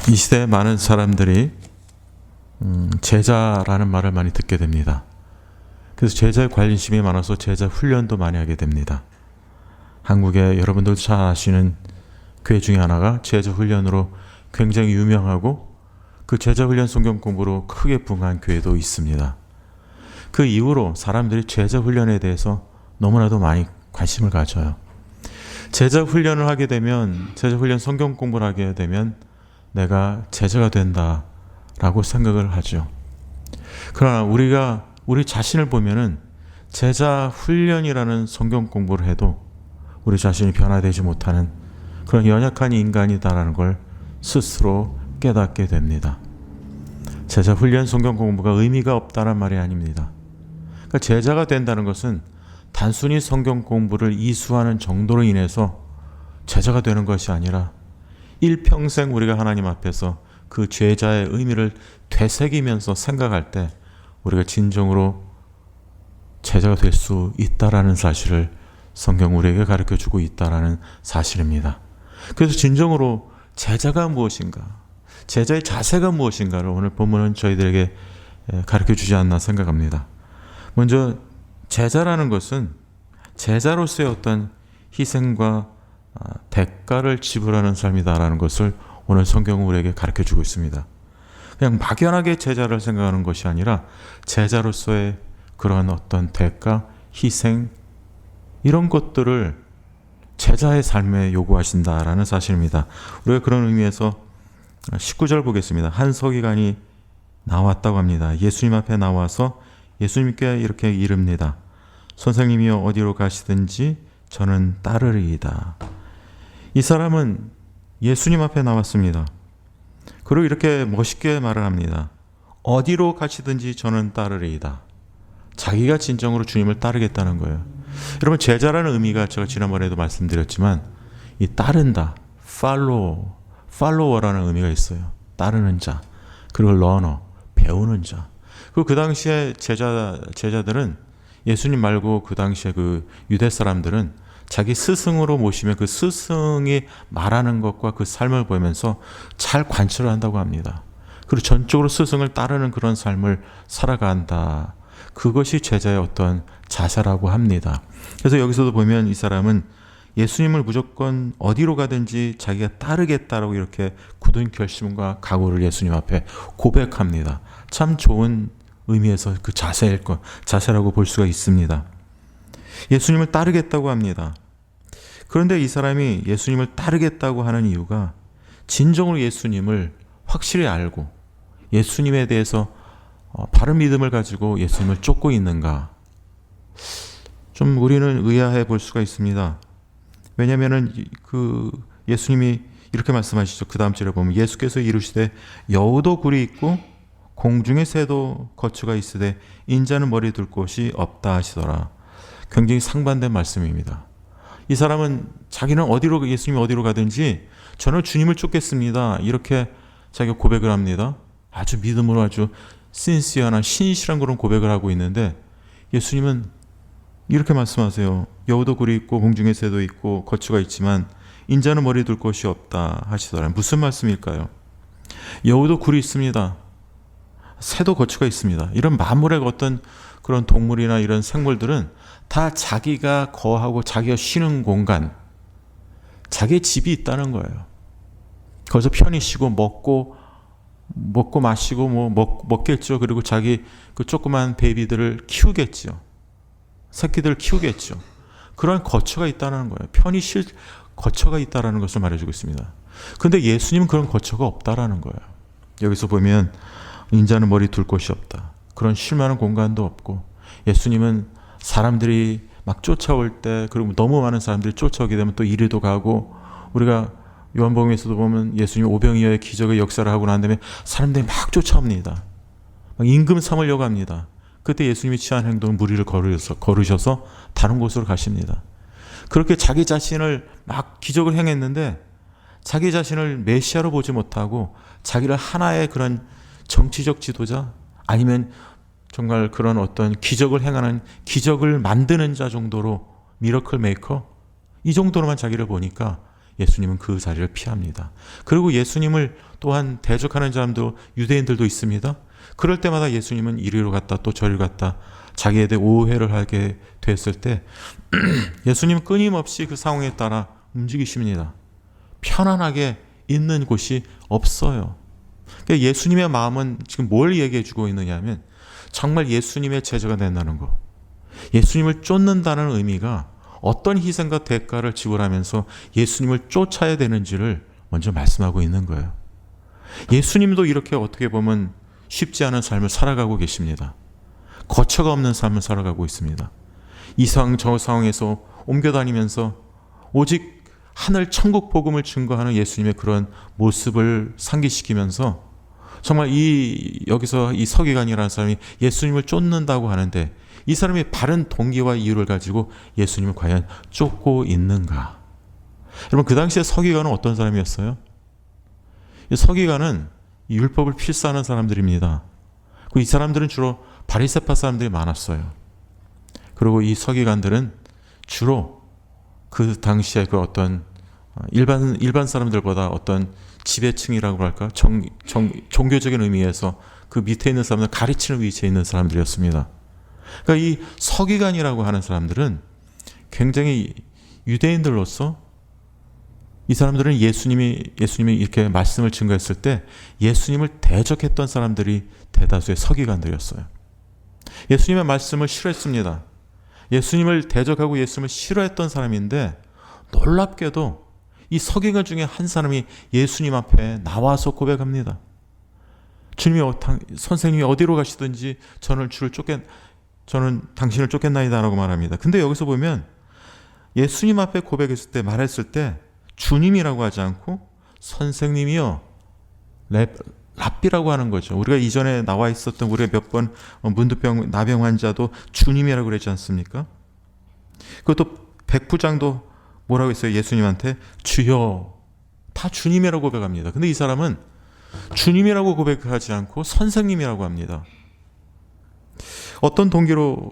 이 시대에 많은 사람들이 제자라는 말을 많이 듣게 됩니다. 그래서 제자에 관심이 많아서 제자 훈련도 많이 하게 됩니다. 한국에 여러분들 잘 아시는 교회 중에 하나가 제자 훈련으로 굉장히 유명하고 그 제자 훈련 성경 공부로 크게 부흥한 교회도 있습니다. 그 이후로 사람들이 제자 훈련에 대해서 너무나도 많이 관심을 가져요. 제자 훈련을 하게 되면, 제자 훈련 성경 공부를 하게 되면 내가 제자가 된다라고 생각을 하죠. 그러나 우리 자신을 보면은 제자 훈련이라는 성경 공부를 해도 우리 자신이 변화되지 못하는 그런 연약한 인간이다라는 걸 스스로 깨닫게 됩니다. 제자 훈련 성경 공부가 의미가 없다는 말이 아닙니다. 그러니까 제자가 된다는 것은 단순히 성경 공부를 이수하는 정도로 인해서 제자가 되는 것이 아니라 일평생 우리가 하나님 앞에서 그 제자의 의미를 되새기면서 생각할 때 우리가 진정으로 제자가 될 수 있다라는 사실을 성경 우리에게 가르쳐주고 있다라는 사실입니다. 그래서 진정으로 제자가 무엇인가, 제자의 자세가 무엇인가를 오늘 본문은 저희들에게 가르쳐주지 않나 생각합니다. 먼저 제자라는 것은 제자로서의 어떤 희생과 대가를 지불하는 삶이다라는 것을 오늘 성경은 우리에게 가르쳐주고 있습니다. 그냥 막연하게 제자를 생각하는 것이 아니라 제자로서의 그런 어떤 대가, 희생 이런 것들을 제자의 삶에 요구하신다라는 사실입니다. 우리가 그런 의미에서 19절 보겠습니다. 한 서기관이 나왔다고 합니다. 예수님 앞에 나와서 예수님께 이렇게 이릅니다. 선생님이여 어디로 가시든지 저는 따르리이다. 이 사람은 예수님 앞에 나왔습니다. 그리고 이렇게 멋있게 말을 합니다. 어디로 가시든지 저는 따르리이다. 자기가 진정으로 주님을 따르겠다는 거예요. 여러분, 제자라는 의미가 제가 지난번에도 말씀드렸지만 이 따른다, 팔로워라는 의미가 있어요. 따르는 자, 그리고 러너, 배우는 자. 그리고 그 당시에 제자들은 예수님 말고 그 당시에 그 유대 사람들은 자기 스승으로 모시면 그 스승이 말하는 것과 그 삶을 보면서 잘 관찰을 한다고 합니다. 그리고 전적으로 스승을 따르는 그런 삶을 살아간다. 그것이 제자의 어떤 자세라고 합니다. 그래서 여기서도 보면 이 사람은 예수님을 무조건 어디로 가든지 자기가 따르겠다라고 이렇게 굳은 결심과 각오를 예수님 앞에 고백합니다. 참 좋은 의미에서 그 자세라고 볼 수가 있습니다. 예수님을 따르겠다고 합니다. 그런데 이 사람이 예수님을 따르겠다고 하는 이유가 진정으로 예수님을 확실히 알고 예수님에 대해서 바른 믿음을 가지고 예수님을 쫓고 있는가? 좀 우리는 의아해 볼 수가 있습니다. 왜냐하면은 그 예수님이 이렇게 말씀하시죠. 그 다음 절에 보면 예수께서 이르시되 여우도 굴이 있고 공중의 새도 거처가 있으되 인자는 머리 둘 곳이 없다 하시더라. 굉장히 상반된 말씀입니다. 이 사람은 자기는 예수님이 어디로 가든지 저는 주님을 쫓겠습니다. 이렇게 자기가 고백을 합니다. 아주 믿음으로 아주 신실한 그런 고백을 하고 있는데 예수님은 이렇게 말씀하세요. 여우도 굴이 있고 공중의 새도 있고 거처가 있지만 인자는 머리 둘 곳이 없다 하시더라. 무슨 말씀일까요? 여우도 굴이 있습니다. 새도 거처가 있습니다. 이런 만물의 어떤 그런 동물이나 이런 생물들은 다 자기가 거하고 자기가 쉬는 공간, 자기의 집이 있다는 거예요. 거기서 편히 쉬고 먹고 마시고 먹겠죠. 그리고 자기 그 조그만 베이비들을 키우겠죠. 새끼들을 키우겠죠. 그런 거처가 있다는 거예요. 편히 쉴 거처가 있다는 것을 말해주고 있습니다. 그런데 예수님은 그런 거처가 없다라는 거예요. 여기서 보면 인자는 머리 둘 곳이 없다. 그런 쉴 만한 공간도 없고 예수님은 사람들이 막 쫓아올 때 그리고 너무 많은 사람들이 쫓아오게 되면 또 이리도 가고 우리가 요한복음에서도 보면 예수님이 오병이어의 기적의 역사를 하고 난 다음에 사람들이 막 쫓아옵니다. 막 임금 삼으려고 합니다. 그때 예수님이 취한 행동은 무리를 거르셔서 다른 곳으로 가십니다. 그렇게 자기 자신을 막 기적을 행했는데 자기 자신을 메시아로 보지 못하고 자기를 하나의 그런 정치적 지도자 아니면 정말 그런 어떤 기적을 행하는 기적을 만드는 자 정도로 미러클 메이커 이 정도로만 자기를 보니까 예수님은 그 자리를 피합니다. 그리고 예수님을 또한 대적하는 사람도 유대인들도 있습니다. 그럴 때마다 예수님은 이리로 갔다 또 저리로 갔다 자기에 대해 오해를 하게 됐을 때 예수님은 끊임없이 그 상황에 따라 움직이십니다. 편안하게 있는 곳이 없어요. 그러니까 예수님의 마음은 지금 뭘 얘기해 주고 있느냐 하면 정말 예수님의 제자가 된다는 거. 예수님을 쫓는다는 의미가 어떤 희생과 대가를 지불하면서 예수님을 쫓아야 되는지를 먼저 말씀하고 있는 거예요. 예수님도 이렇게 어떻게 보면 쉽지 않은 삶을 살아가고 계십니다. 거처가 없는 삶을 살아가고 있습니다. 이 상황 저 상황에서 옮겨다니면서 오직 하늘 천국 복음을 증거하는 예수님의 그런 모습을 상기시키면서 정말 여기서 이 서기관이라는 사람이 예수님을 쫓는다고 하는데 이 사람이 바른 동기와 이유를 가지고 예수님을 과연 쫓고 있는가? 여러분 그 당시에 서기관은 어떤 사람이었어요? 이 서기관은 율법을 필사하는 사람들입니다. 이 사람들은 주로 바리새파 사람들이 많았어요. 그리고 이 서기관들은 주로 그 당시에 그 어떤 일반 사람들보다 어떤 지배층이라고 할까? 종교적인 의미에서 그 밑에 있는 사람들 가르치는 위치에 있는 사람들이었습니다. 그러니까 이 서기관이라고 하는 사람들은 굉장히 유대인들로서 이 사람들은 예수님이 이렇게 말씀을 증거했을 때 예수님을 대적했던 사람들이 대다수의 서기관들이었어요. 예수님의 말씀을 싫어했습니다. 예수님을 대적하고 예수님을 싫어했던 사람인데 놀랍게도 이 서기관 중에 한 사람이 예수님 앞에 나와서 고백합니다. 선생님이 어디로 가시든지 저는 당신을 쫓겠나이다라고 말합니다. 근데 여기서 보면 예수님 앞에 고백했을 때 말했을 때 주님이라고 하지 않고 선생님이요 랍비라고 하는 거죠. 우리가 이전에 나와 있었던 우리가 몇 번 문두병 나병 환자도 주님이라고 그랬지 않습니까? 그것도 백부장도 뭐라고 했어요? 예수님한테 주여 다 주님이라고 고백합니다. 근데 이 사람은 주님이라고 고백하지 않고 선생님이라고 합니다. 어떤 동기로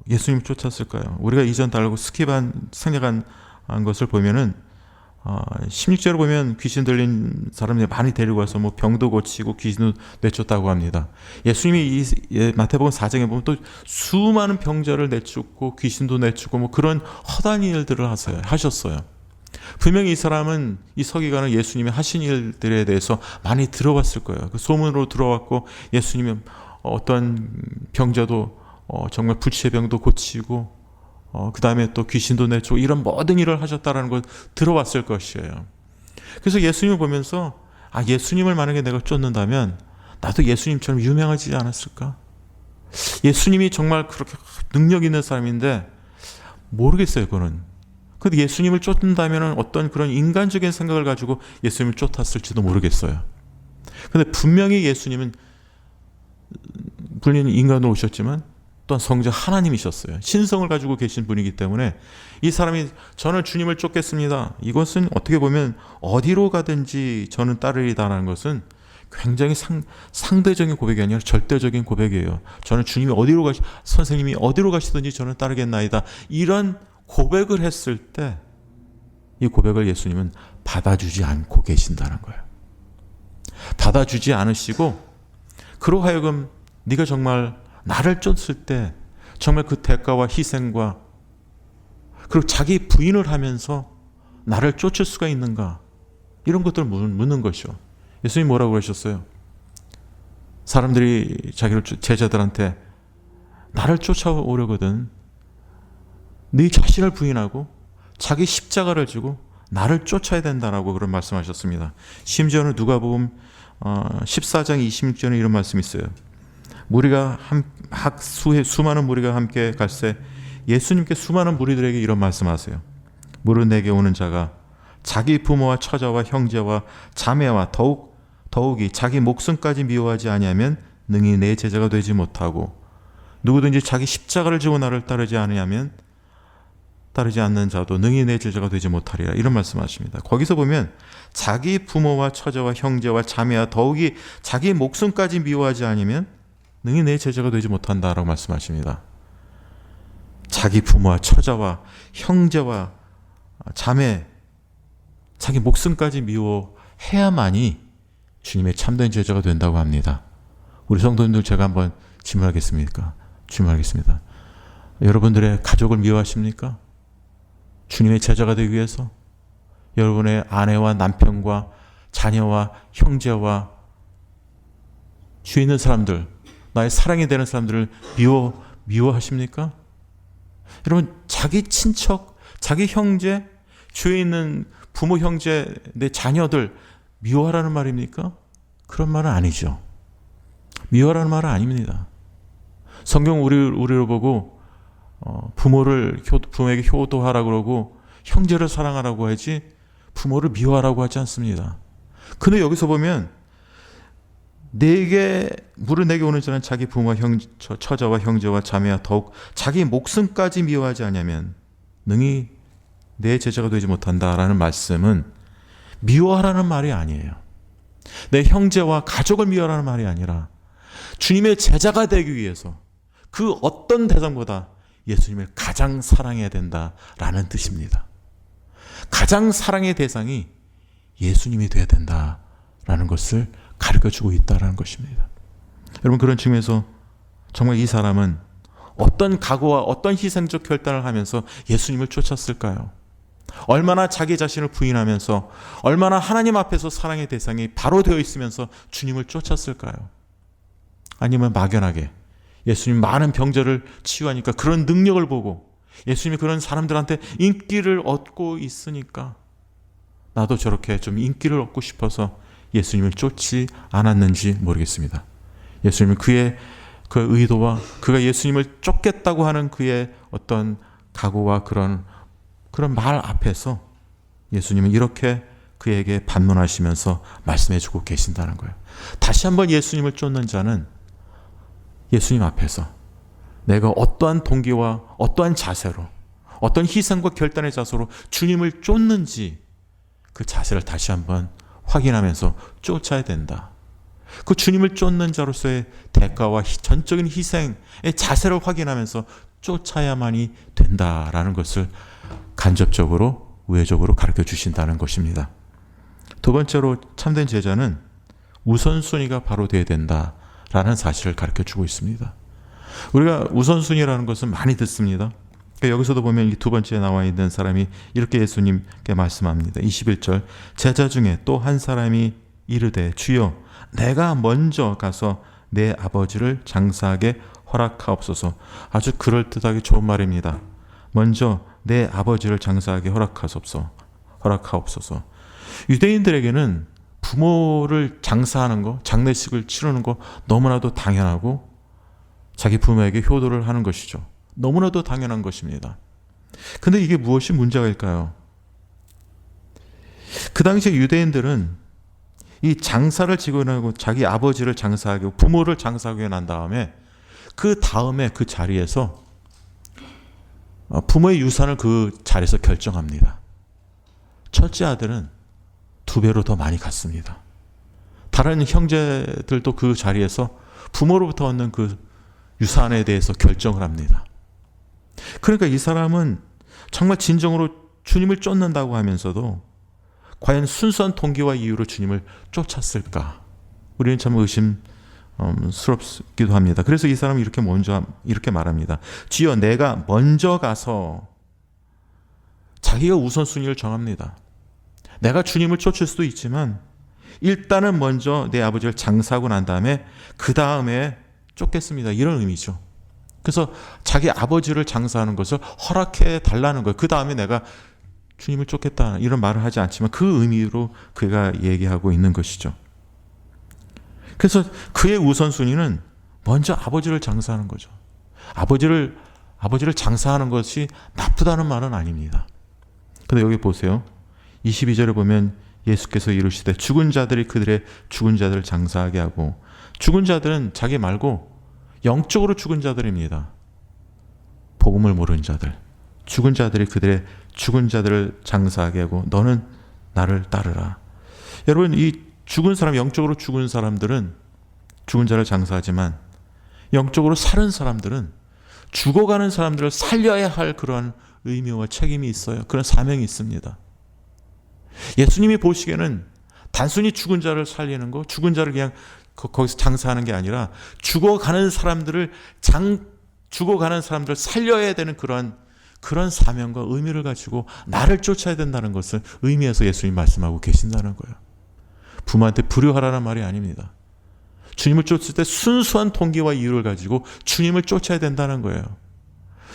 예수님을 쫓았을까요? 우리가 이전 다루고 생략한 것을 보면은 16절을 보면 귀신 들린 사람들이 많이 데리고 와서 뭐 병도 고치고 귀신도 내쫓다고 합니다. 예수님이 마태복음 4장에 보면 또 수많은 병자를 내쫓고 귀신도 내쫓고 뭐 그런 허다한 일들을 하셨어요. 분명히 이 사람은 이 서기관은 예수님이 하신 일들에 대해서 많이 들어봤을 거예요. 그 소문으로 들어왔고 예수님이 어떤 병자도 정말 불치의 병도 고치고 그 다음에 또 귀신도 내쫓고 이런 모든 일을 하셨다라는 걸 들어왔을 것이에요. 그래서 예수님을 보면서 예수님을 만약에 내가 쫓는다면 나도 예수님처럼 유명하지 않았을까? 예수님이 정말 그렇게 능력 있는 사람인데 모르겠어요, 그거는. 근데 예수님을 쫓는다면 어떤 그런 인간적인 생각을 가지고 예수님을 쫓았을지도 모르겠어요. 근데 분명히 예수님은 물론 인간으로 오셨지만 또한 성자 하나님이셨어요. 신성을 가지고 계신 분이기 때문에 이 사람이 저는 주님을 쫓겠습니다. 이것은 어떻게 보면 어디로 가든지 저는 따르리다라는 것은 굉장히 상대적인 고백이 아니라 절대적인 고백이에요. 저는 선생님이 어디로 가시든지 저는 따르겠나이다. 이런 고백을 했을 때 이 고백을 예수님은 받아주지 않고 계신다는 거예요. 받아주지 않으시고 그로 하여금 네가 정말 나를 쫓을 때 정말 그 대가와 희생과 그리고 자기 부인을 하면서 나를 쫓을 수가 있는가 이런 것들을 묻는 것이요. 예수님이 뭐라고 그러셨어요? 사람들이 제자들한테 나를 쫓아오려거든 네 자신을 부인하고 자기 십자가를 지고 나를 쫓아야 된다라고 그런 말씀하셨습니다. 심지어는 누가복음 14장 26절에 이런 말씀이 있어요. 수많은 무리가 함께 갈새 예수님께 수많은 무리들에게 이런 말씀하세요. 무릇 내게 오는 자가 자기 부모와 처자와 형제와 자매와 더욱이 자기 목숨까지 미워하지 아니하면 능히 내 제자가 되지 못하고 누구든지 자기 십자가를 지고 나를 따르지 않는 자도 능히 내 제자가 되지 못하리라 이런 말씀하십니다. 거기서 보면 자기 부모와 처자와 형제와 자매와 더욱이 자기 목숨까지 미워하지 않으면 능히 내 제자가 되지 못한다라고 말씀하십니다. 자기 부모와 처자와 형제와 자매 자기 목숨까지 미워해야만이 주님의 참된 제자가 된다고 합니다. 우리 성도님들 제가 한번 질문하겠습니까? 여러분들의 가족을 미워하십니까? 주님의 제자가 되기 위해서 여러분의 아내와 남편과 자녀와 형제와 주위 있는 사람들, 나의 사랑이 되는 사람들을 미워하십니까? 여러분, 자기 친척, 자기 형제, 주위에 있는 부모, 형제, 내 자녀들 미워하라는 말입니까? 그런 말은 아니죠. 미워하라는 말은 아닙니다. 성경 우리를 보고 부모에게 효도하라고 그러고 형제를 사랑하라고 하지 부모를 미워하라고 하지 않습니다. 근데 여기서 보면 물을 내게 오는 자는 자기 부모와 처자와 형제와 자매와 더욱 자기 목숨까지 미워하지 않으면 능히 내 제자가 되지 못한다라는 말씀은 미워하라는 말이 아니에요. 내 형제와 가족을 미워하라는 말이 아니라 주님의 제자가 되기 위해서 그 어떤 대상보다 예수님을 가장 사랑해야 된다라는 뜻입니다. 가장 사랑의 대상이 예수님이 되어야 된다라는 것을 가르쳐주고 있다는 것입니다. 여러분, 그런 측면에서 정말 이 사람은 어떤 각오와 어떤 희생적 결단을 하면서 예수님을 쫓았을까요? 얼마나 자기 자신을 부인하면서 얼마나 하나님 앞에서 사랑의 대상이 바로 되어 있으면서 주님을 쫓았을까요? 아니면 막연하게 예수님 많은 병자를 치유하니까 그런 능력을 보고 예수님이 그런 사람들한테 인기를 얻고 있으니까 나도 저렇게 좀 인기를 얻고 싶어서 예수님을 쫓지 않았는지 모르겠습니다. 예수님은 그의 그 의도와 그가 예수님을 쫓겠다고 하는 그의 어떤 각오와 그런 말 앞에서 예수님은 이렇게 그에게 반문하시면서 말씀해주고 계신다는 거예요. 다시 한번 예수님을 쫓는 자는 예수님 앞에서 내가 어떠한 동기와 어떠한 자세로 어떤 희생과 결단의 자세로 주님을 쫓는지 그 자세를 다시 한번 확인하면서 쫓아야 된다. 그 주님을 쫓는 자로서의 대가와 전적인 희생의 자세를 확인하면서 쫓아야만이 된다라는 것을 간접적으로 우회적으로 가르쳐 주신다는 것입니다. 두 번째로 참된 제자는 우선순위가 바로 되어야 된다라는 사실을 가르쳐 주고 있습니다. 우리가 우선순위라는 것은 많이 듣습니다. 여기서도 보면 이 두 번째에 나와 있는 사람이 이렇게 예수님께 말씀합니다. 21절, 제자 중에 또 한 사람이 이르되 주여 내가 먼저 가서 내 아버지를 장사하게 허락하옵소서. 아주 그럴듯하게 좋은 말입니다. 먼저 내 아버지를 장사하게 허락하옵소서. 유대인들에게는 부모를 장사하는 거, 장례식을 치르는 거 너무나도 당연하고 자기 부모에게 효도를 하는 것이죠. 너무나도 당연한 것입니다. 근데 이게 무엇이 문제일까요? 그 당시에 유대인들은 이 장사를 지고나고 자기 아버지를 장사하고 부모를 장사하고 난 다음에 그 자리에서 부모의 유산을 그 자리에서 결정합니다. 첫째 아들은 2배로 더 많이 갖습니다. 다른 형제들도 그 자리에서 부모로부터 얻는 그 유산에 대해서 결정을 합니다. 그러니까 이 사람은 정말 진정으로 주님을 쫓는다고 하면서도 과연 순수한 동기와 이유로 주님을 쫓았을까? 우리는 참 의심스럽기도 합니다. 그래서 이 사람은 이렇게 말합니다. 주여 내가 먼저 가서 자기가 우선순위를 정합니다. 내가 주님을 쫓을 수도 있지만 일단은 먼저 내 아버지를 장사하고 난 다음에 그 다음에 쫓겠습니다. 이런 의미죠. 그래서 자기 아버지를 장사하는 것을 허락해 달라는 거예요. 그 다음에 내가 주님을 쫓겠다 이런 말을 하지 않지만 그 의미로 그가 얘기하고 있는 것이죠. 그래서 그의 우선순위는 먼저 아버지를 장사하는 거죠. 아버지를 장사하는 것이 나쁘다는 말은 아닙니다. 근데 여기 보세요. 22절에 보면 예수께서 이르시되 죽은 자들이 그들의 죽은 자들을 장사하게 하고, 죽은 자들은 자기 말고 영적으로 죽은 자들입니다. 복음을 모르는 자들, 죽은 자들이 그들의 죽은 자들을 장사하게 하고 너는 나를 따르라. 여러분, 이 죽은 사람, 영적으로 죽은 사람들은 죽은 자를 장사하지만 영적으로 살은 사람들은 죽어가는 사람들을 살려야 할 그러한 의무와 책임이 있어요. 그런 사명이 있습니다. 예수님이 보시기에는 단순히 죽은 자를 살리는 거, 죽은 자를 그냥 거기서 장사하는 게 아니라 죽어가는 사람들을 살려야 되는 그런 사명과 의미를 가지고 나를 쫓아야 된다는 것을 의미해서 예수님이 말씀하고 계신다는 거예요. 부모한테 불효하라는 말이 아닙니다. 주님을 쫓을 때 순수한 동기와 이유를 가지고 주님을 쫓아야 된다는 거예요.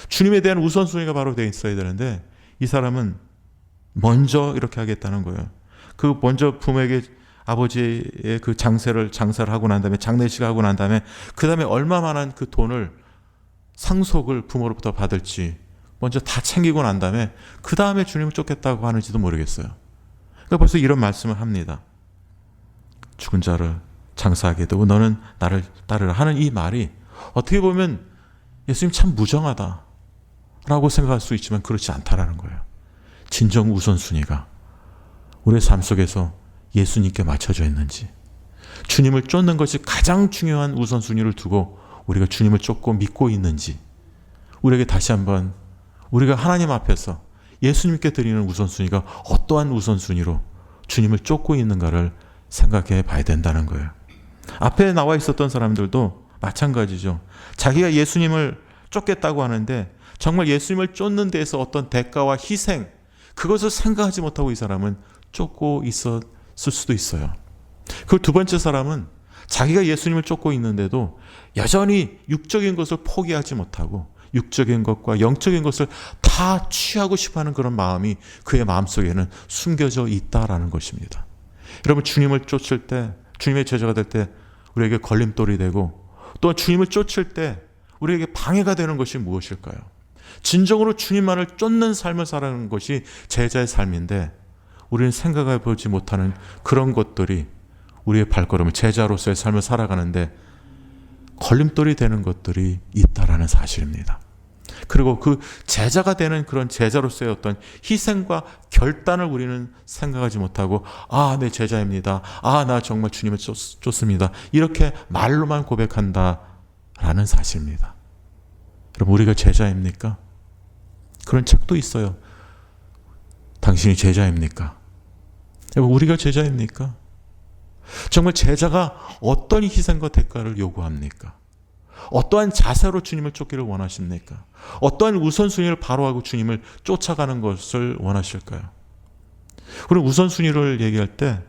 주님에 대한 우선순위가 바로 되어 있어야 되는데 이 사람은 먼저 이렇게 하겠다는 거예요. 그 먼저 부모에게 아버지의 그 장사를 하고 난 다음에 장례식을 하고 난 다음에 그 다음에 얼마만한 그 돈을 상속을 부모로부터 받을지 먼저 다 챙기고 난 다음에 그 다음에 주님을 쫓겠다고 하는지도 모르겠어요. 그러니까 벌써 이런 말씀을 합니다. 죽은 자를 장사하게 되고 너는 나를 따르라 하는 이 말이 어떻게 보면 예수님 참 무정하다 라고 생각할 수 있지만 그렇지 않다라는 거예요. 진정 우선순위가 우리의 삶 속에서 예수님께 맞춰져 있는지, 주님을 쫓는 것이 가장 중요한 우선순위를 두고 우리가 주님을 쫓고 믿고 있는지, 우리에게 다시 한번 우리가 하나님 앞에서 예수님께 드리는 우선순위가 어떠한 우선순위로 주님을 쫓고 있는가를 생각해 봐야 된다는 거예요. 앞에 나와 있었던 사람들도 마찬가지죠. 자기가 예수님을 쫓겠다고 하는데 정말 예수님을 쫓는 데에서 어떤 대가와 희생, 그것을 생각하지 못하고 이 사람은 쫓고 있었을 수도 있어요. 그 두 번째 사람은 자기가 예수님을 쫓고 있는데도 여전히 육적인 것을 포기하지 못하고 육적인 것과 영적인 것을 다 취하고 싶어하는 그런 마음이 그의 마음속에는 숨겨져 있다라는 것입니다. 여러분, 주님을 쫓을 때, 주님의 제자가 될 때 우리에게 걸림돌이 되고 또 주님을 쫓을 때 우리에게 방해가 되는 것이 무엇일까요? 진정으로 주님만을 쫓는 삶을 살아가는 것이 제자의 삶인데 우리는 생각해 보지 못하는 그런 것들이 우리의 발걸음을, 제자로서의 삶을 살아가는데 걸림돌이 되는 것들이 있다라는 사실입니다. 그리고 그 제자가 되는 그런 제자로서의 어떤 희생과 결단을 우리는 생각하지 못하고 내 제자입니다. 나 정말 주님을 쫓습니다. 이렇게 말로만 고백한다라는 사실입니다. 여러분, 우리가 제자입니까? 그런 책도 있어요. 당신이 제자입니까? 여러분, 우리가 제자입니까? 정말 제자가 어떤 희생과 대가를 요구합니까? 어떠한 자세로 주님을 쫓기를 원하십니까? 어떠한 우선순위를 바로하고 주님을 쫓아가는 것을 원하실까요? 우리 우선순위를 얘기할 때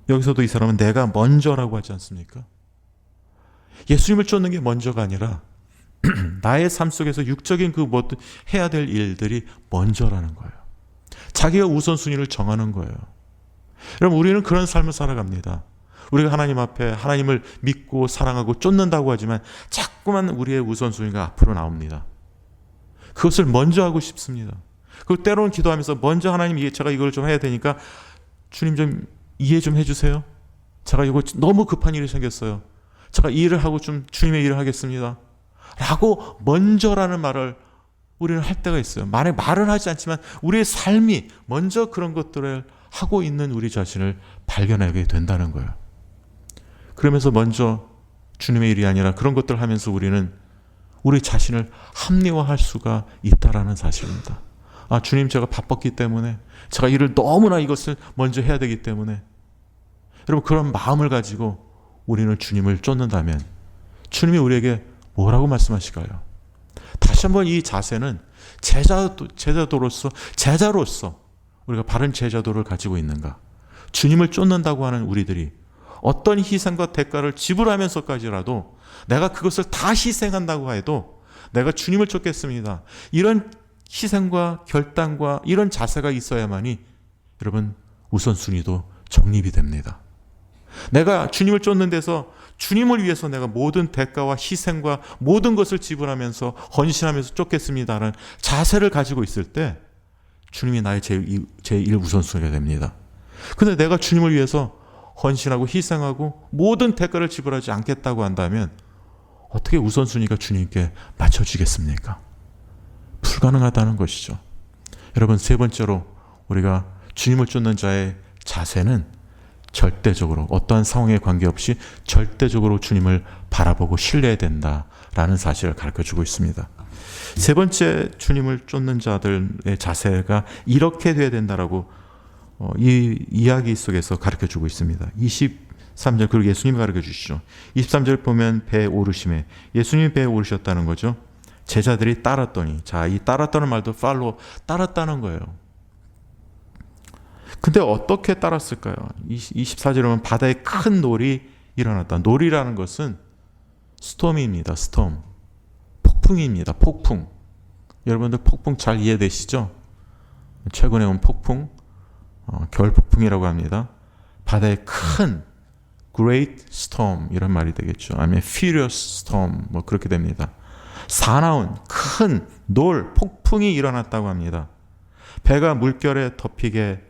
여기서도 이 사람은 내가 먼저라고 하지 않습니까? 예수님을 쫓는 게 먼저가 아니라 나의 삶 속에서 육적인 그 모든 해야 될 일들이 먼저라는 거예요. 자기가 우선순위를 정하는 거예요. 여러분, 우리는 그런 삶을 살아갑니다. 우리가 하나님 앞에 하나님을 믿고 사랑하고 쫓는다고 하지만 자꾸만 우리의 우선순위가 앞으로 나옵니다. 그것을 먼저 하고 싶습니다. 그리고 때로는 기도하면서 먼저 하나님, 제가 이걸 좀 해야 되니까 주님 좀 이해 좀 해주세요. 제가 이거 너무 급한 일이 생겼어요. 제가 이 일을 하고 좀 주님의 일을 하겠습니다. 라고 먼저라는 말을 우리는 할 때가 있어요. 말은 하지 않지만 우리의 삶이 먼저 그런 것들을 하고 있는 우리 자신을 발견하게 된다는 거예요. 그러면서 먼저 주님의 일이 아니라 그런 것들을 하면서 우리는 우리 자신을 합리화할 수가 있다라는 사실입니다. 주님, 제가 바빴기 때문에, 제가 일을 너무나 이것을 먼저 해야 되기 때문에. 여러분, 그런 마음을 가지고 우리는 주님을 쫓는다면 주님이 뭐라고 말씀하실까요? 다시 한번 이 자세는 제자로서 우리가 바른 제자도를 가지고 있는가? 주님을 쫓는다고 하는 우리들이 어떤 희생과 대가를 지불하면서까지라도 내가 그것을 다 희생한다고 해도 내가 주님을 쫓겠습니다. 이런 희생과 결단과 이런 자세가 있어야만이 여러분, 우선순위도 정립이 됩니다. 내가 주님을 쫓는 데서 주님을 위해서 내가 모든 대가와 희생과 모든 것을 지불하면서 헌신하면서 쫓겠습니다라는 자세를 가지고 있을 때 주님이 나의 제1 우선순위가 됩니다. 근데 내가 주님을 위해서 헌신하고 희생하고 모든 대가를 지불하지 않겠다고 한다면 어떻게 우선순위가 주님께 맞춰지겠습니까? 불가능하다는 것이죠. 여러분, 세 번째로 우리가 주님을 쫓는 자의 자세는 절대적으로 어떠한 상황에 관계없이 절대적으로 주님을 바라보고 신뢰해야 된다라는 사실을 가르쳐주고 있습니다. 세 번째 주님을 쫓는 자들의 자세가 이렇게 돼야 된다라고 이 이야기 속에서 가르쳐주고 있습니다. 23절, 그리고 예수님이 가르쳐주시죠. 23절 보면 배에 오르심에, 예수님이 배에 오르셨다는 거죠. 제자들이 따랐더니, 자, 이 따랐다는 말도 팔로우, 따랐다는 거예요. 근데 어떻게 따랐을까요? 24절에 보면 바다에 큰 놀이 일어났다. 놀이라는 것은 스톰입니다. 스톰. 폭풍입니다. 폭풍. 여러분들 폭풍 잘 이해되시죠? 최근에 온 폭풍, 겨울 폭풍이라고 합니다. 바다에 큰 great storm 이런 말이 되겠죠. 아니면 furious storm 뭐 그렇게 됩니다. 사나운 큰 폭풍이 일어났다고 합니다. 배가 물결에 덮이게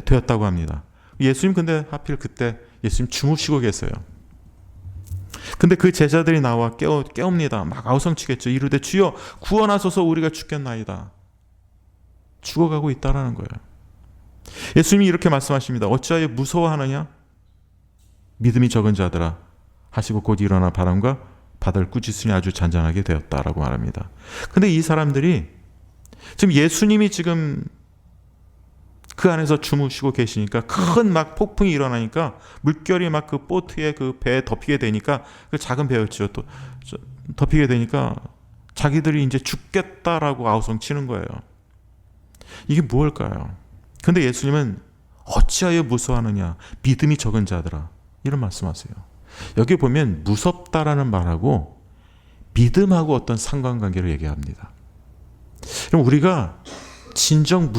되었다고 합니다. 예수님 근데 하필 그때 예수님 주무시고 계세요. 근데 그 제자들이 나와 깨웁니다. 막 아우성치겠죠. 이르되 주여 구원하소서 우리가 죽겠나이다. 죽어가고 있다라는 거예요. 예수님이 이렇게 말씀하십니다. 어찌하여 무서워하느냐? 믿음이 적은 자들아 하시고 곧 일어나 바람과 바다를 꾸짖으니 아주 잔잔하게 되었다라고 말합니다. 근데 이 사람들이 지금 예수님이 지금 그 안에서 주무시고 계시니까 큰 막 폭풍이 일어나니까 물결이 막 그 보트에 그 배에 덮이게 되니까 그 작은 배였죠. 또 덮이게 되니까 자기들이 이제 죽겠다라고 아우성치는 거예요. 이게 무엇일까요? 근데 예수님은 어찌하여 무서워하느냐? 믿음이 적은 자들아. 이런 말씀하세요. 여기 보면 무섭다라는 말하고 믿음하고 어떤 상관관계를 얘기합니다. 그럼 우리가 진정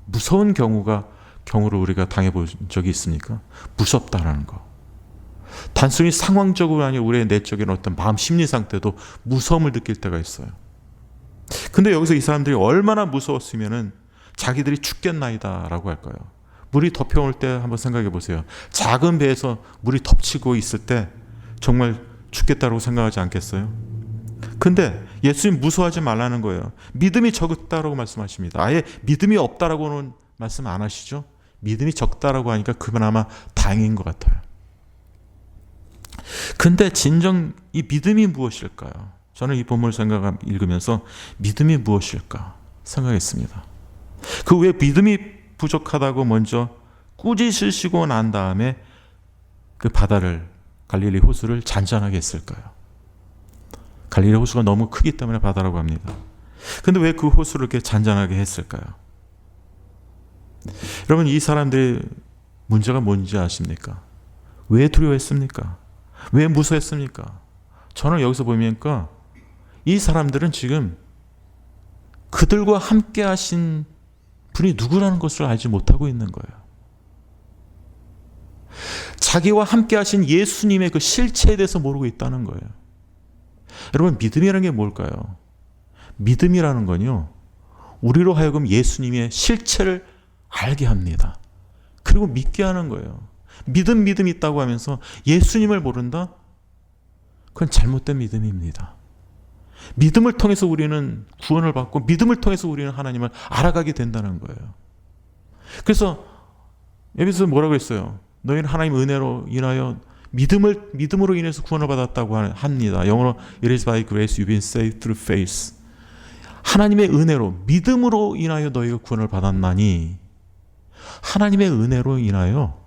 무서운 경우를 우리가 당해본 적이 있습니까? 무섭다라는 거. 단순히 상황적으로 아니라 우리의 내적인 어떤 마음 심리 상태도 무서움을 느낄 때가 있어요. 근데 여기서 이 사람들이 얼마나 무서웠으면은 자기들이 죽겠나이다 라고 할까요? 물이 덮여올 때 한번 생각해 보세요. 작은 배에서 물이 덮치고 있을 때 정말 죽겠다고 생각하지 않겠어요? 근데 예수님 무서워하지 말라는 거예요. 믿음이 적다라고 말씀하십니다. 아예 믿음이 없다라고는 말씀 안 하시죠? 믿음이 적다라고 하니까 그나마 다행인 것 같아요. 근데 진정 이 믿음이 무엇일까요? 저는 이 본문을 읽으면서 믿음이 무엇일까 생각했습니다. 그 왜 믿음이 부족하다고 먼저 꾸짖으시고 난 다음에 그 바다를 갈릴리 호수를 잔잔하게 했을까요? 갈릴리 호수가 너무 크기 때문에 바다라고 합니다. 근데 왜 그 호수를 이렇게 잔잔하게 했을까요? 여러분 이 사람들의 문제가 뭔지 아십니까? 왜 두려워했습니까? 왜 무서워했습니까? 저는 여기서 보니까 이 사람들은 지금 그들과 함께 하신 분이 누구라는 것을 알지 못하고 있는 거예요. 자기와 함께 하신 예수님의 그 실체에 대해서 모르고 있다는 거예요. 여러분 믿음이라는 게 뭘까요? 믿음이라는 건요, 우리로 하여금 예수님의 실체를 알게 합니다. 그리고 믿게 하는 거예요. 믿음이 있다고 하면서 예수님을 모른다? 그건 잘못된 믿음입니다. 믿음을 통해서 우리는 구원을 받고 믿음을 통해서 우리는 하나님을 알아가게 된다는 거예요. 그래서 에베소서 뭐라고 했어요? 너희는 하나님 은혜로 인하여 믿음으로 인해서 구원을 받았다고 합니다. 영어로 It is by grace you've been saved through faith. 하나님의 은혜로 믿음으로 인하여 너희가 구원을 받았나니 하나님의 은혜로 인하여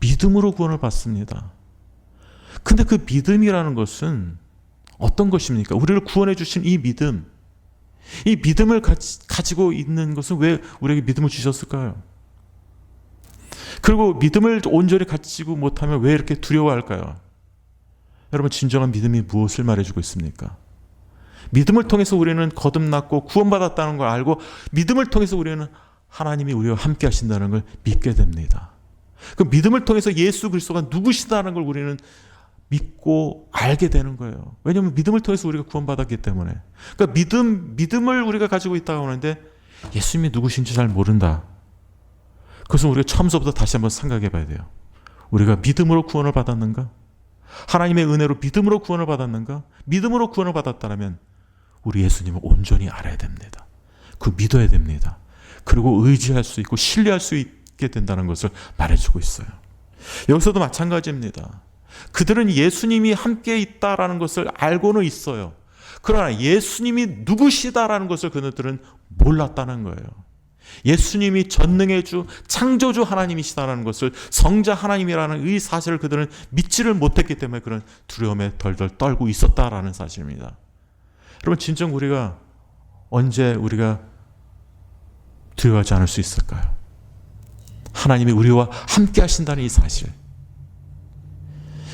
믿음으로 구원을 받습니다. 근데 그 믿음이라는 것은 어떤 것입니까? 우리를 구원해 주신 이 믿음을 가지고 있는 것은 왜 우리에게 믿음을 주셨을까요? 그리고 믿음을 온전히 가지고 못하면 왜 이렇게 두려워할까요? 여러분 진정한 믿음이 무엇을 말해주고 있습니까? 믿음을 통해서 우리는 거듭났고 구원받았다는 걸 알고 믿음을 통해서 우리는 하나님이 우리와 함께 하신다는 걸 믿게 됩니다. 그 믿음을 통해서 예수 그리스도가 누구시다는 걸 우리는 믿고 알게 되는 거예요. 왜냐하면 믿음을 통해서 우리가 구원받았기 때문에. 그러니까 믿음을 우리가 가지고 있다고 하는데 예수님이 누구신지 잘 모른다. 그것은 우리가 처음부터 다시 한번 생각해 봐야 돼요. 우리가 믿음으로 구원을 받았는가? 하나님의 은혜로 믿음으로 구원을 받았는가? 믿음으로 구원을 받았다면 우리 예수님을 온전히 알아야 됩니다. 그 믿어야 됩니다. 그리고 의지할 수 있고 신뢰할 수 있게 된다는 것을 말해주고 있어요. 여기서도 마찬가지입니다. 그들은 예수님이 함께 있다라는 것을 알고는 있어요. 그러나 예수님이 누구시다라는 것을 그들은 몰랐다는 거예요. 예수님이 전능의 주, 창조주 하나님이시다라는 것을, 성자 하나님이라는 이 사실을 그들은 믿지를 못했기 때문에 그런 두려움에 덜덜 떨고 있었다라는 사실입니다. 여러분, 진정 우리가 언제 우리가 두려워하지 않을 수 있을까요? 하나님이 우리와 함께 하신다는 이 사실.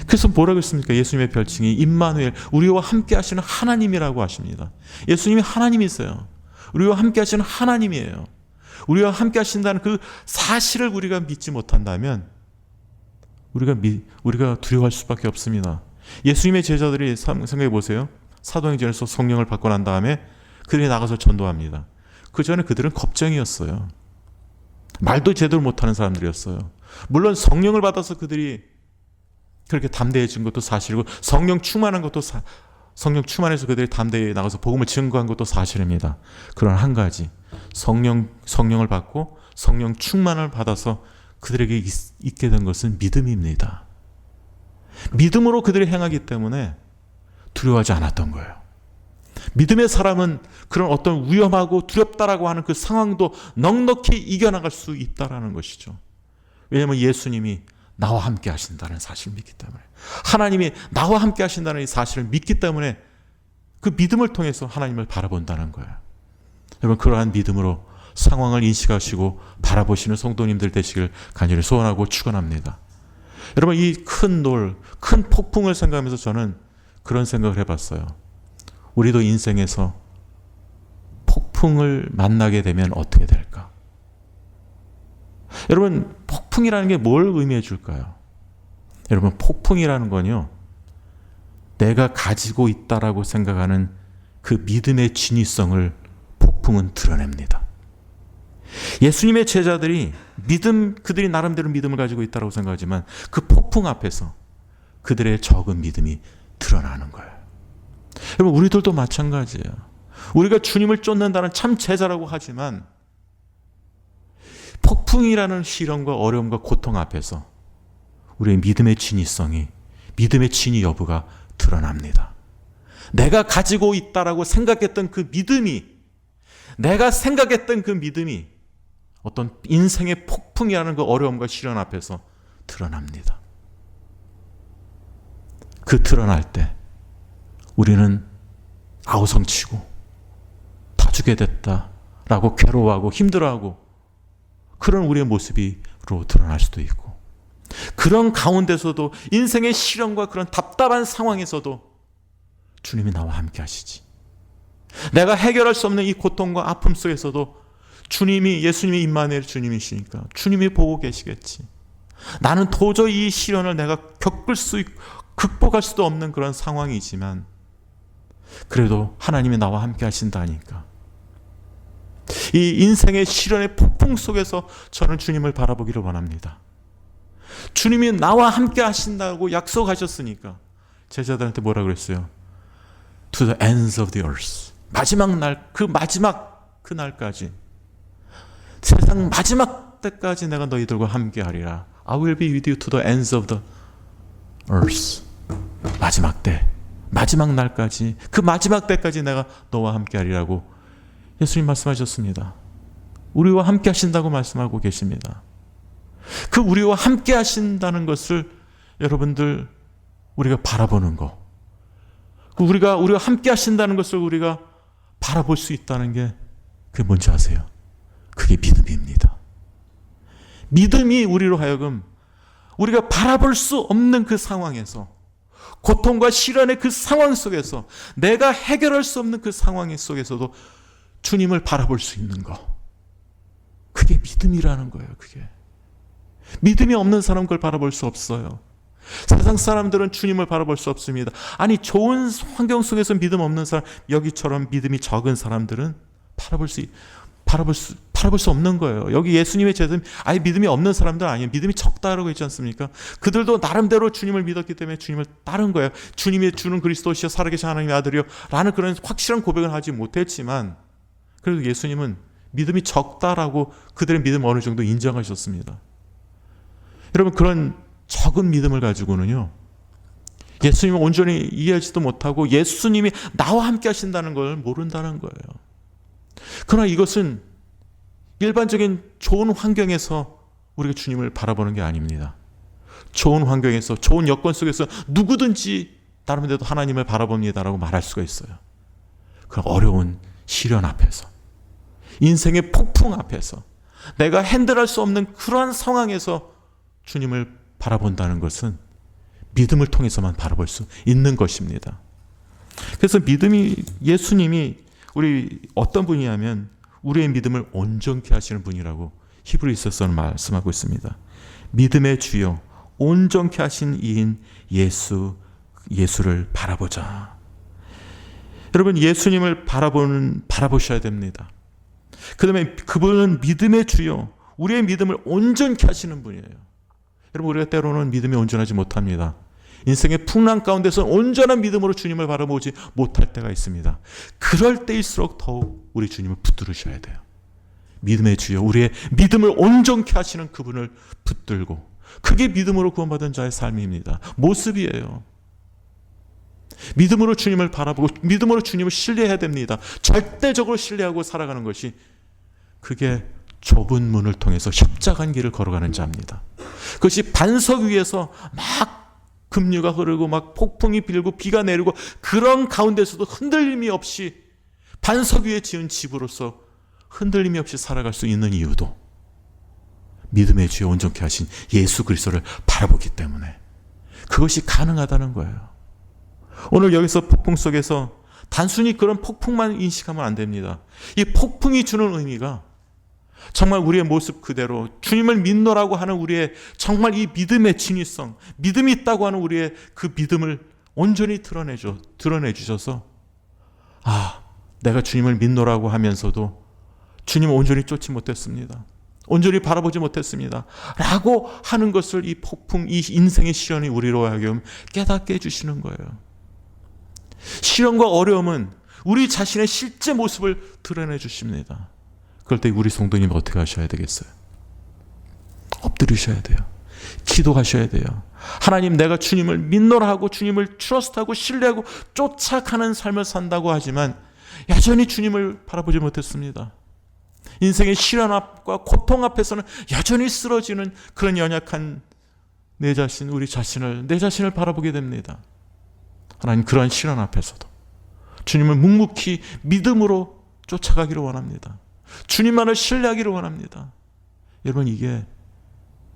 그래서 뭐라고 했습니까? 예수님의 별칭이 임마누엘, 우리와 함께 하시는 하나님이라고 하십니다. 예수님이 하나님이세요. 우리와 함께 하시는 하나님이에요. 우리와 함께 하신다는 그 사실을 우리가 믿지 못한다면 우리가 두려워할 수밖에 없습니다. 예수님의 제자들이 생각해 보세요. 사도행전에서 성령을 받고 난 다음에 그들이 나가서 전도합니다. 그 전에 그들은 겁쟁이였어요. 말도 제대로 못하는 사람들이었어요. 물론 성령을 받아서 그들이 그렇게 담대해진 것도 사실이고, 성령 충만해서 그들이 담대히 나가서 복음을 증거한 것도 사실입니다. 그러나 한 가지, 성령을 받고 성령 충만을 받아서 그들에게 있게 된 것은 믿음입니다. 믿음으로 그들이 행하기 때문에 두려워하지 않았던 거예요. 믿음의 사람은 그런 어떤 위험하고 두렵다라고 하는 그 상황도 넉넉히 이겨나갈 수 있다라는 것이죠. 왜냐하면 예수님이 나와 함께 하신다는 사실을 믿기 때문에, 하나님이 나와 함께 하신다는 이 사실을 믿기 때문에 그 믿음을 통해서 하나님을 바라본다는 거예요. 여러분, 그러한 믿음으로 상황을 인식하시고 바라보시는 성도님들 되시길 간절히 소원하고 축원합니다. 여러분, 이 큰 폭풍을 생각하면서 저는 그런 생각을 해봤어요. 우리도 인생에서 폭풍을 만나게 되면 어떻게 될까? 여러분, 폭풍이라는 게 뭘 의미해 줄까요? 여러분, 폭풍이라는 건요, 내가 가지고 있다라고 생각하는 그 믿음의 진위성을 폭풍은 드러냅니다. 예수님의 제자들이 그들이 나름대로 믿음을 가지고 있다고 생각하지만 그 폭풍 앞에서 그들의 적은 믿음이 드러나는 거예요. 여러분, 우리들도 마찬가지예요. 우리가 주님을 쫓는다는 참 제자라고 하지만 폭풍이라는 시련과 어려움과 고통 앞에서 우리의 믿음의 진위성이, 믿음의 진위 여부가 드러납니다. 내가 가지고 있다라고 생각했던 그 믿음이, 내가 생각했던 그 믿음이 어떤 인생의 폭풍이라는 그 어려움과 시련 앞에서 드러납니다. 그 드러날 때 우리는 아우성치고 다 주게 됐다라고 괴로워하고 힘들어하고 그런 우리의 모습으로 드러날 수도 있고, 그런 가운데서도 인생의 시련과 그런 답답한 상황에서도 주님이 나와 함께 하시지. 내가 해결할 수 없는 이 고통과 아픔 속에서도 예수님이 임마누엘 주님이시니까 주님이 보고 계시겠지. 나는 도저히 이 시련을 내가 극복할 수도 없는 그런 상황이지만 그래도 하나님이 나와 함께 하신다니까, 이 인생의 시련의 폭풍 속에서 저는 주님을 바라보기를 원합니다. 주님이 나와 함께 하신다고 약속하셨으니까 제자들한테 뭐라 그랬어요? To the ends of the earth. 마지막 날, 그 날까지, 세상 마지막 때까지 내가 너희들과 함께 하리라. I will be with you to the ends of the earth. 마지막 때, 마지막 날까지, 그 마지막 때까지 내가 너와 함께 하리라고 예수님 말씀하셨습니다. 우리와 함께 하신다고 말씀하고 계십니다. 그 우리와 함께 하신다는 것을 여러분들 우리가 바라보는 거, 우리가 함께 하신다는 것을 우리가 바라볼 수 있다는 게 그게 뭔지 아세요? 그게 믿음입니다. 믿음이 우리로 하여금 우리가 바라볼 수 없는 그 상황에서, 고통과 시련의 그 상황 속에서, 내가 해결할 수 없는 그 상황 속에서도 주님을 바라볼 수 있는 거, 그게 믿음이라는 거예요. 그게 믿음이 없는 사람 그걸 바라볼 수 없어요. 세상 사람들은 주님을 바라볼 수 없습니다. 아니, 좋은 환경 속에서 믿음 없는 사람, 여기처럼 믿음이 적은 사람들은 바라볼 수 없는 거예요. 여기 예수님의 제자들 아예 믿음이 없는 사람들 아니에요. 믿음이 적다라고 했지 않습니까? 그들도 나름대로 주님을 믿었기 때문에 주님을 따른 거예요. 주님이 주는 그리스도시여 살아계신 하나님의 아들이요 라는 그런 확실한 고백을 하지 못했지만 그래도 예수님은 믿음이 적다라고 그들의 믿음을 어느 정도 인정하셨습니다. 여러분, 그런 적은 믿음을 가지고는요, 예수님을 온전히 이해하지도 못하고 예수님이 나와 함께 하신다는 걸 모른다는 거예요. 그러나 이것은 일반적인 좋은 환경에서 우리가 주님을 바라보는 게 아닙니다. 좋은 환경에서, 좋은 여건 속에서 누구든지 다른 데도 하나님을 바라봅니다라고 말할 수가 있어요. 그런 어려운 시련 앞에서, 인생의 폭풍 앞에서, 내가 핸들할 수 없는 그러한 상황에서 주님을 바라본다는 것은 믿음을 통해서만 바라볼 수 있는 것입니다. 그래서 믿음이, 예수님이 우리 어떤 분이냐면 우리의 믿음을 온전케 하시는 분이라고 히브리서서는 말씀하고 있습니다. 믿음의 주요 온전케 하신 이인 예수를 바라보자. 여러분, 예수님을 바라보셔야 됩니다. 그 다음에 그분은 믿음의 주요, 우리의 믿음을 온전케 하시는 분이에요. 여러분, 우리가 때로는 믿음이 온전하지 못합니다. 인생의 풍랑 가운데서 온전한 믿음으로 주님을 바라보지 못할 때가 있습니다. 그럴 때일수록 더욱 우리 주님을 붙들으셔야 돼요. 믿음의 주여, 우리의 믿음을 온전케 하시는 그분을 붙들고, 그게 믿음으로 구원받은 자의 삶입니다. 모습이에요. 믿음으로 주님을 바라보고 믿음으로 주님을 신뢰해야 됩니다. 절대적으로 신뢰하고 살아가는 것이, 그게 좁은 문을 통해서 협착한 길을 걸어가는 자입니다. 그것이 반석 위에서 막 급류가 흐르고 막 폭풍이 빌고 비가 내리고 그런 가운데서도 흔들림이 없이 반석 위에 지은 집으로서 흔들림이 없이 살아갈 수 있는 이유도 믿음의 주여 온전케 하신 예수 그리스도를 바라보기 때문에 그것이 가능하다는 거예요. 오늘 여기서 폭풍 속에서 단순히 그런 폭풍만 인식하면 안 됩니다. 이 폭풍이 주는 의미가 정말 우리의 모습 그대로 주님을 믿노라고 하는 우리의 정말 이 믿음의 진위성, 믿음이 있다고 하는 우리의 그 믿음을 온전히 드러내 주셔서, 내가 주님을 믿노라고 하면서도 주님을 온전히 쫓지 못했습니다. 온전히 바라보지 못했습니다. 라고 하는 것을 이 폭풍, 이 인생의 시련이 우리로 하여금 깨닫게 해주시는 거예요. 시련과 어려움은 우리 자신의 실제 모습을 드러내 주십니다. 그럴 때 우리 성도님 어떻게 하셔야 되겠어요? 엎드리셔야 돼요. 기도하셔야 돼요. 하나님, 내가 주님을 믿노라 하고 주님을 트러스트하고 신뢰하고 쫓아가는 삶을 산다고 하지만 여전히 주님을 바라보지 못했습니다. 인생의 시련 앞과 고통 앞에서는 여전히 쓰러지는 그런 연약한 내 자신을 바라보게 됩니다. 하나님, 그러한 시련 앞에서도 주님을 묵묵히 믿음으로 쫓아가기를 원합니다. 주님만을 신뢰하기를 원합니다. 여러분, 이게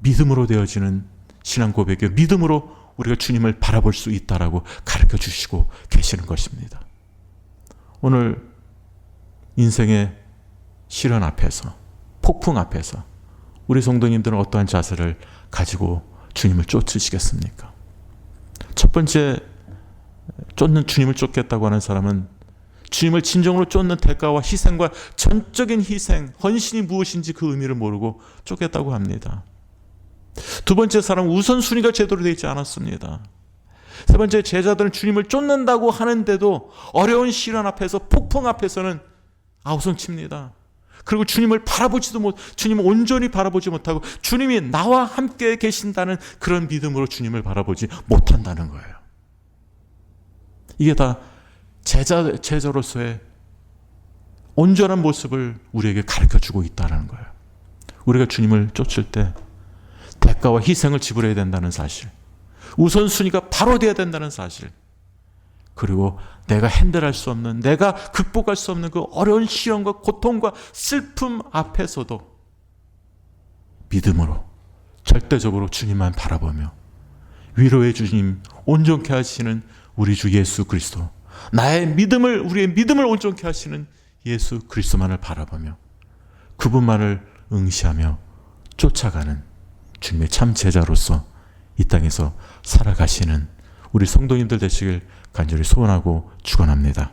믿음으로 되어지는 신앙 고백이요, 믿음으로 우리가 주님을 바라볼 수 있다라고 가르쳐 주시고 계시는 것입니다. 오늘 인생의 시련 앞에서, 폭풍 앞에서 우리 성도님들은 어떠한 자세를 가지고 주님을 쫓으시겠습니까? 첫 번째, 주님을 쫓겠다고 하는 사람은 주님을 진정으로 쫓는 대가와 희생과 전적인 희생, 헌신이 무엇인지 그 의미를 모르고 쫓겠다고 합니다. 두 번째 사람은 우선순위가 제대로 되어 있지 않았습니다. 세 번째, 제자들은 주님을 쫓는다고 하는데도 어려운 시련 앞에서, 폭풍 앞에서는 아우성칩니다. 그리고 주님을 주님을 온전히 바라보지 못하고 주님이 나와 함께 계신다는 그런 믿음으로 주님을 바라보지 못한다는 거예요. 이게 다 제자로서의 온전한 모습을 우리에게 가르쳐주고 있다는 거예요. 우리가 주님을 쫓을 때 대가와 희생을 지불해야 된다는 사실, 우선순위가 바로 돼야 된다는 사실, 그리고 내가 핸들할 수 없는, 내가 극복할 수 없는 그 어려운 시련과 고통과 슬픔 앞에서도 믿음으로 절대적으로 주님만 바라보며 위로의 주님, 온전케 하시는 우리 주 예수 그리스도, 우리의 믿음을 온전케 하시는 예수 그리스도만을 바라보며 그분만을 응시하며 쫓아가는 주님의 참 제자로서 이 땅에서 살아가시는 우리 성도님들 되시길 간절히 소원하고 축원합니다.